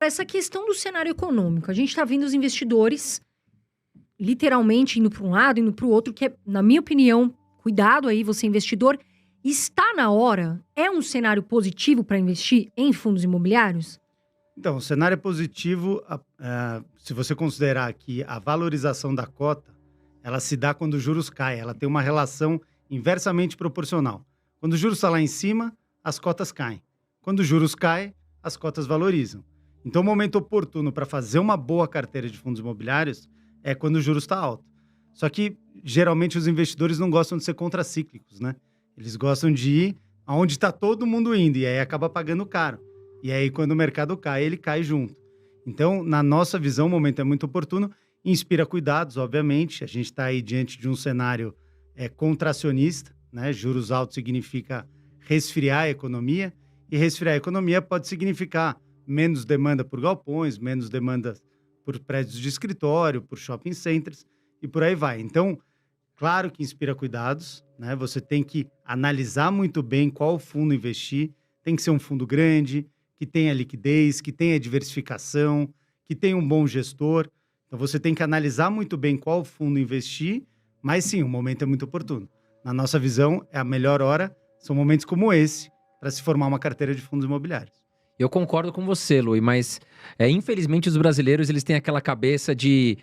Essa questão do cenário econômico, a gente está vendo os investidores literalmente indo para um lado, indo para o outro, que é, na minha opinião, cuidado aí, você investidor, está na hora, é um cenário positivo para investir em fundos imobiliários? Então, o cenário é positivo, se você considerar que a valorização da cota, ela se dá quando os juros caem, ela tem uma relação inversamente proporcional. Quando os juros estão lá em cima, as cotas caem. Quando os juros caem, as cotas valorizam. Então, o momento oportuno para fazer uma boa carteira de fundos imobiliários é quando o juros está alto. Só que, geralmente, os investidores não gostam de ser contracíclicos, né? Eles gostam de ir aonde está todo mundo indo, e aí acaba pagando caro. E aí, quando o mercado cai, ele cai junto. Então, na nossa visão, o momento é muito oportuno. Inspira cuidados, obviamente. A gente está aí diante de um cenário contracionista, né? Juros altos significa resfriar a economia. E resfriar a economia pode significar menos demanda por galpões, menos demanda por prédios de escritório, por shopping centers e por aí vai. Então, claro que inspira cuidados, né? Você tem que analisar muito bem qual fundo investir. Tem que ser um fundo grande, que tenha liquidez, que tenha diversificação, que tenha um bom gestor. Então, você tem que analisar muito bem qual fundo investir, mas sim, o momento é muito oportuno. Na nossa visão, é a melhor hora, são momentos como esse, para se formar uma carteira de fundos imobiliários. Eu concordo com você, Lui, mas infelizmente os brasileiros eles têm aquela cabeça de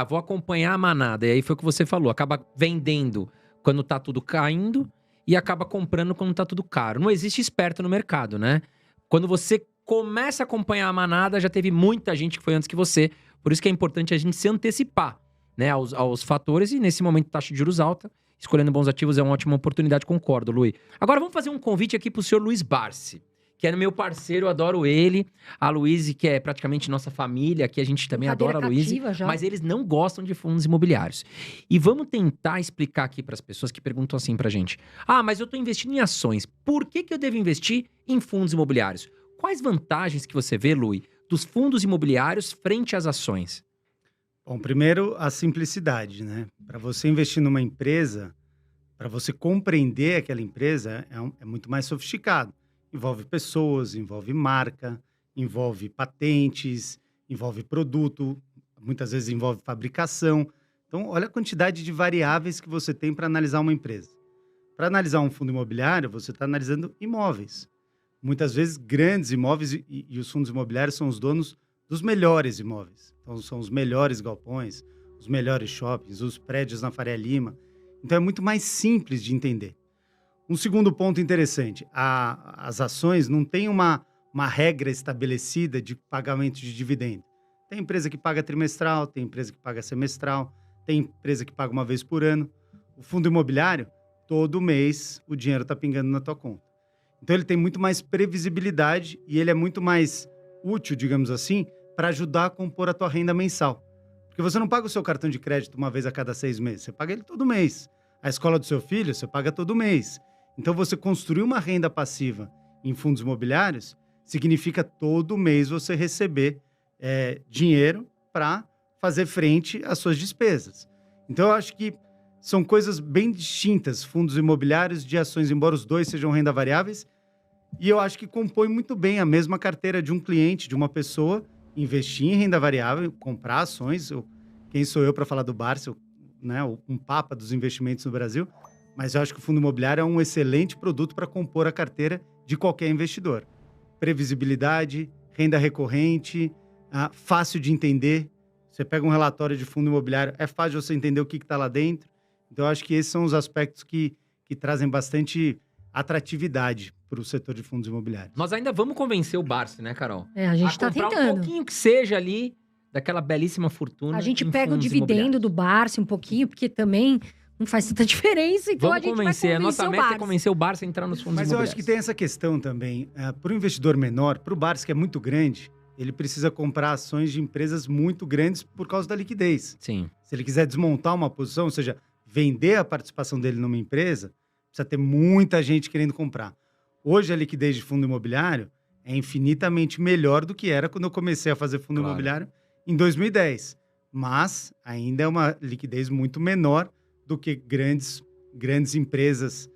vou acompanhar a manada. E aí foi o que você falou, acaba vendendo quando tá tudo caindo e acaba comprando quando tá tudo caro. Não existe esperto no mercado, né? Quando você começa a acompanhar a manada, já teve muita gente que foi antes que você. Por isso que é importante a gente se antecipar, né, aos fatores. E nesse momento, taxa de juros alta, escolhendo bons ativos é uma ótima oportunidade, concordo, Lui. Agora vamos fazer um convite aqui pro senhor Luiz Barsi, que é meu parceiro, eu adoro ele. A Luíse, que é praticamente nossa família, que a gente também adora a Luíse. Mas eles não gostam de fundos imobiliários. E vamos tentar explicar aqui para as pessoas que perguntam assim pra gente. Mas eu tô investindo em ações. Por que eu devo investir em fundos imobiliários? Quais vantagens que você vê, Lui, dos fundos imobiliários frente às ações? Bom, primeiro, a simplicidade, né? Para você investir numa empresa, para você compreender aquela empresa, é muito mais sofisticado. Envolve pessoas, envolve marca, envolve patentes, envolve produto, muitas vezes envolve fabricação. Então, olha a quantidade de variáveis que você tem para analisar uma empresa. Para analisar um fundo imobiliário, você está analisando imóveis. Muitas vezes, grandes imóveis, e os fundos imobiliários são os donos dos melhores imóveis. Então, são os melhores galpões, os melhores shoppings, os prédios na Faria Lima. Então, é muito mais simples de entender. Um segundo ponto interessante, as ações não têm uma regra estabelecida de pagamento de dividendo. Tem empresa que paga trimestral, tem empresa que paga semestral, tem empresa que paga uma vez por ano. O fundo imobiliário, todo mês, o dinheiro está pingando na tua conta. Então, ele tem muito mais previsibilidade e ele é muito mais útil, digamos assim, para ajudar a compor a tua renda mensal. Porque você não paga o seu cartão de crédito uma vez a cada 6 meses, você paga ele todo mês. A escola do seu filho, você paga todo mês. Então, você construir uma renda passiva em fundos imobiliários significa todo mês você receber dinheiro para fazer frente às suas despesas. Então, eu acho que são coisas bem distintas, fundos imobiliários de ações, embora os dois sejam renda variáveis. E eu acho que compõe muito bem a mesma carteira de um cliente, de uma pessoa, investir em renda variável, comprar ações. Quem sou eu para falar do Barça, né, um papa dos investimentos no Brasil? Mas eu acho que o fundo imobiliário é um excelente produto para compor a carteira de qualquer investidor. Previsibilidade, renda recorrente, fácil de entender. Você pega um relatório de fundo imobiliário, é fácil de você entender o que está lá dentro. Então, eu acho que esses são os aspectos que trazem bastante atratividade para o setor de fundos imobiliários. Nós ainda vamos convencer o Barsi, né, Carol? A gente está tentando. Um pouquinho que seja ali daquela belíssima fortuna. A gente pega o dividendo do Barsi um pouquinho, porque também não faz tanta diferença, então vamos a gente convencer. vai A nossa meta é convencer o Barsi a entrar nos fundos imobiliários. Mas eu acho que tem essa questão também. Para o investidor menor, para o Barsi, que é muito grande, ele precisa comprar ações de empresas muito grandes por causa da liquidez. Sim. Se ele quiser desmontar uma posição, ou seja, vender a participação dele numa empresa, precisa ter muita gente querendo comprar. Hoje, a liquidez de fundo imobiliário é infinitamente melhor do que era quando eu comecei a fazer fundo imobiliário em 2010. Mas ainda é uma liquidez muito menor do que grandes empresas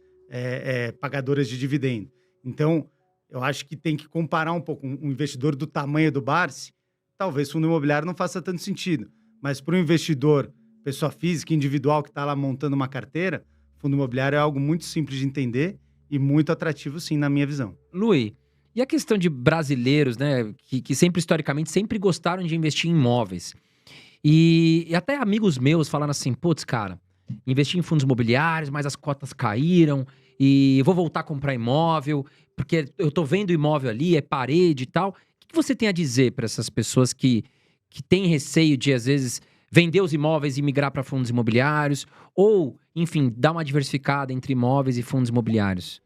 pagadoras de dividendo. Então, eu acho que tem que comparar um pouco. Um investidor do tamanho do Barsi, talvez fundo imobiliário não faça tanto sentido. Mas para um investidor, pessoa física, individual, que está lá montando uma carteira, fundo imobiliário é algo muito simples de entender e muito atrativo, sim, na minha visão. Luiz, e a questão de brasileiros, né, que sempre, historicamente, sempre gostaram de investir em imóveis? E até amigos meus falaram assim, putz, cara, investi em fundos imobiliários, mas as cotas caíram e vou voltar a comprar imóvel, porque eu tô vendo imóvel ali, é parede e tal. O que você tem a dizer para essas pessoas que têm receio de, às vezes, vender os imóveis e migrar para fundos imobiliários? Ou, enfim, dar uma diversificada entre imóveis e fundos imobiliários?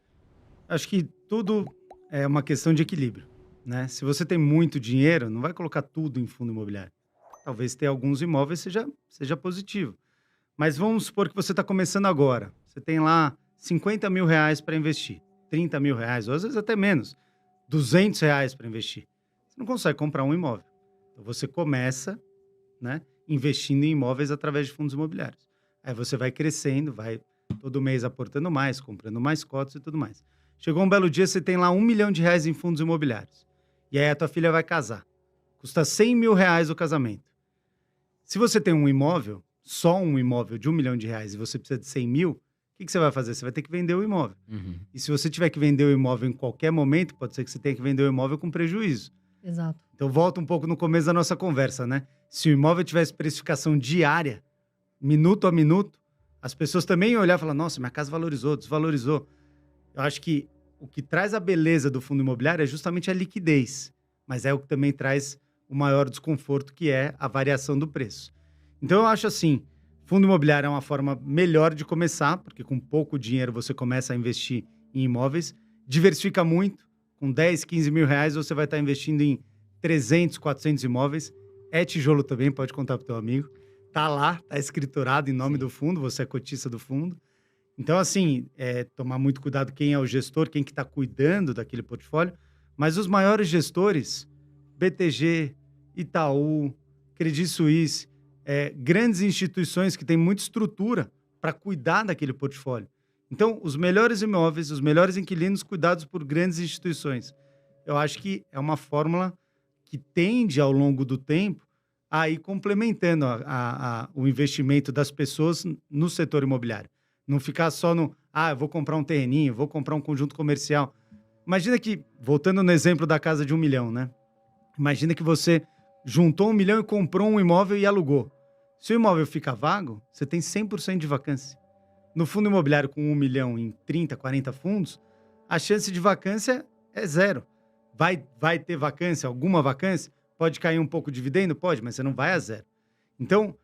Acho que tudo é uma questão de equilíbrio, né? Se você tem muito dinheiro, não vai colocar tudo em fundo imobiliário. Talvez ter alguns imóveis seja positivo. Mas vamos supor que você está começando agora. Você tem lá 50 mil reais para investir, 30 mil reais, ou às vezes até menos, 200 reais para investir. Você não consegue comprar um imóvel. Então você começa, né, investindo em imóveis através de fundos imobiliários. Aí você vai crescendo, vai todo mês aportando mais, comprando mais cotas e tudo mais. Chegou um belo dia, você tem lá 1 milhão de reais em fundos imobiliários. E aí a tua filha vai casar. Custa 100 mil reais o casamento. Se você tem um imóvel, só um imóvel de 1 milhão de reais e você precisa de 100 mil, o que você vai fazer? Você vai ter que vender o imóvel. Uhum. E se você tiver que vender o imóvel em qualquer momento, pode ser que você tenha que vender o imóvel com prejuízo. Exato. Então, volta um pouco no começo da nossa conversa, né? Se o imóvel tivesse precificação diária, minuto a minuto, as pessoas também iam olhar e falar, nossa, minha casa valorizou, desvalorizou. Eu acho que o que traz a beleza do fundo imobiliário é justamente a liquidez, mas é o que também traz o maior desconforto, que é a variação do preço. Então, eu acho assim, fundo imobiliário é uma forma melhor de começar, porque com pouco dinheiro você começa a investir em imóveis, diversifica muito, com 10, 15 mil reais você vai estar investindo em 300, 400 imóveis, é tijolo também, pode contar para o teu amigo, tá lá, tá escriturado em nome do fundo, você é cotista do fundo. Então, assim, tomar muito cuidado quem é o gestor, quem que está cuidando daquele portfólio, mas os maiores gestores, BTG, Itaú, Credit Suisse, grandes instituições que têm muita estrutura para cuidar daquele portfólio. Então, os melhores imóveis, os melhores inquilinos cuidados por grandes instituições. Eu acho que é uma fórmula que tende, ao longo do tempo, a ir complementando o investimento das pessoas no setor imobiliário. Não ficar só no, eu vou comprar um terreninho, vou comprar um conjunto comercial. Imagina que, voltando no exemplo da casa de 1 milhão, né? Imagina que você juntou 1 milhão e comprou um imóvel e alugou. Se o imóvel fica vago, você tem 100% de vacância. No fundo imobiliário, com 1 milhão em 30, 40 fundos, a chance de vacância é zero. Vai ter vacância, alguma vacância? Pode cair um pouco de dividendo? Pode, mas você não vai a zero. Então,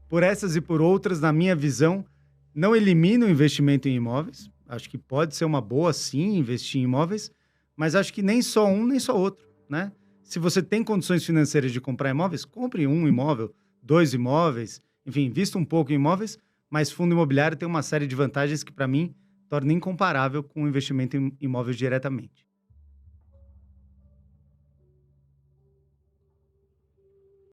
por essas e por outras, na minha visão, não elimina o investimento em imóveis. Acho que pode ser uma boa, sim, investir em imóveis, mas acho que nem só um, nem só outro, né? Se você tem condições financeiras de comprar imóveis, compre um imóvel, 2 imóveis, enfim, invista um pouco em imóveis, mas fundo imobiliário tem uma série de vantagens que, para mim, torna incomparável com o investimento em imóveis diretamente.